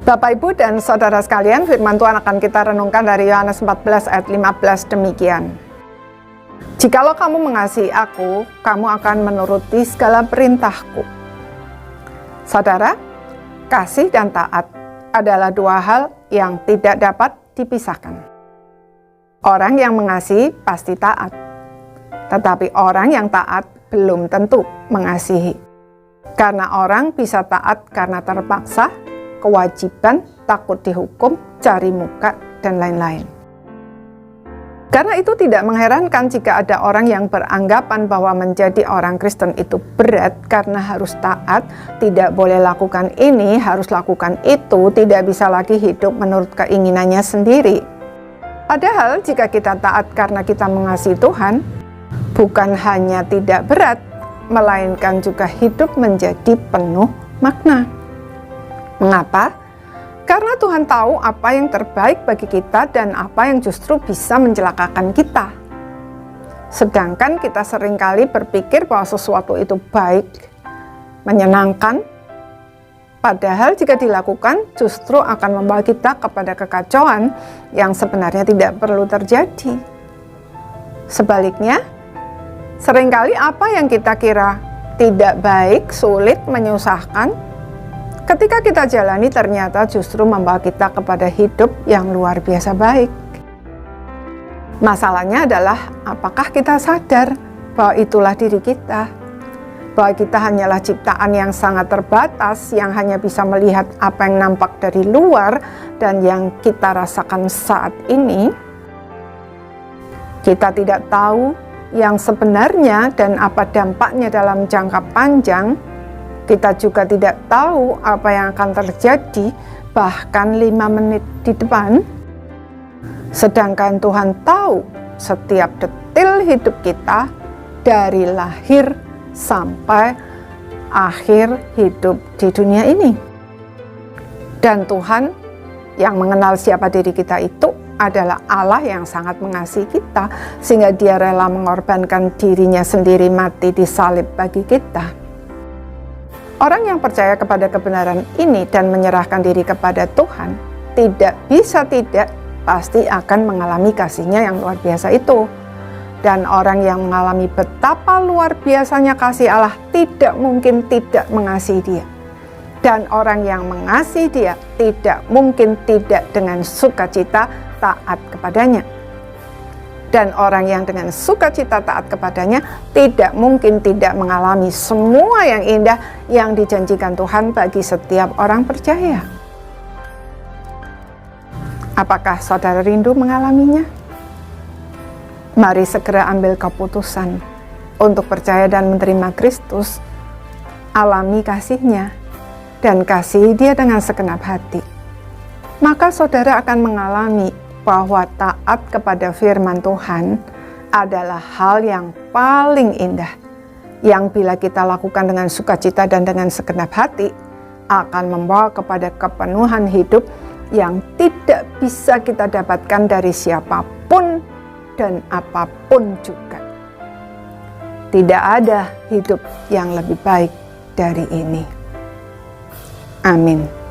Bapak, Ibu, dan Saudara sekalian, firman Tuhan akan kita renungkan dari Yohanes 14 ayat 15 demikian. Jikalau kamu mengasihi aku, kamu akan menuruti segala perintahku. Saudara, kasih dan taat adalah dua hal yang tidak dapat dipisahkan. Orang yang mengasihi pasti taat, tetapi orang yang taat belum tentu mengasihi. Karena orang bisa taat karena terpaksa, kewajiban, takut dihukum, cari muka, dan lain-lain. Karena itu tidak mengherankan jika ada orang yang beranggapan bahwa menjadi orang Kristen itu berat karena harus taat, tidak boleh lakukan ini, harus lakukan itu, tidak bisa lagi hidup menurut keinginannya sendiri. Padahal jika kita taat karena kita mengasihi Tuhan, bukan hanya tidak berat, melainkan juga hidup menjadi penuh makna. Mengapa? Karena Tuhan tahu apa yang terbaik bagi kita dan apa yang justru bisa mencelakakan kita. Sedangkan kita seringkali berpikir bahwa sesuatu itu baik, menyenangkan, padahal jika dilakukan justru akan membawa kita kepada kekacauan yang sebenarnya tidak perlu terjadi. Sebaliknya, seringkali apa yang kita kira tidak baik, sulit, menyusahkan, ketika kita jalani ternyata justru membawa kita kepada hidup yang luar biasa baik. Masalahnya adalah apakah kita sadar bahwa itulah diri kita, bahwa kita hanyalah ciptaan yang sangat terbatas, yang hanya bisa melihat apa yang nampak dari luar dan yang kita rasakan saat ini. Kita tidak tahu yang sebenarnya dan apa dampaknya dalam jangka panjang. Kita juga tidak tahu apa yang akan terjadi bahkan 5 menit di depan. Sedangkan Tuhan tahu setiap detil hidup kita dari lahir sampai akhir hidup di dunia ini. Dan Tuhan yang mengenal siapa diri kita itu adalah Allah yang sangat mengasihi kita, sehingga Dia rela mengorbankan dirinya sendiri mati di salib bagi kita. Orang yang percaya kepada kebenaran ini dan menyerahkan diri kepada Tuhan, tidak bisa tidak pasti akan mengalami kasih-Nya yang luar biasa itu. Dan orang yang mengalami betapa luar biasanya kasih Allah tidak mungkin tidak mengasihi Dia. Dan orang yang mengasihi Dia tidak mungkin tidak dengan sukacita taat kepadanya. Dan orang yang dengan sukacita taat kepadanya tidak mungkin tidak mengalami semua yang indah yang dijanjikan Tuhan bagi setiap orang percaya. Apakah saudara rindu mengalaminya? Mari segera ambil keputusan untuk percaya dan menerima Kristus, alami kasih-Nya, dan kasihi Dia dengan segenap hati. Maka saudara akan mengalami bahwa taat kepada firman Tuhan adalah hal yang paling indah, yang bila kita lakukan dengan sukacita dan dengan segenap hati, akan membawa kepada kepenuhan hidup yang tidak bisa kita dapatkan dari siapapun dan apapun juga. Tidak ada hidup yang lebih baik dari ini. Amin.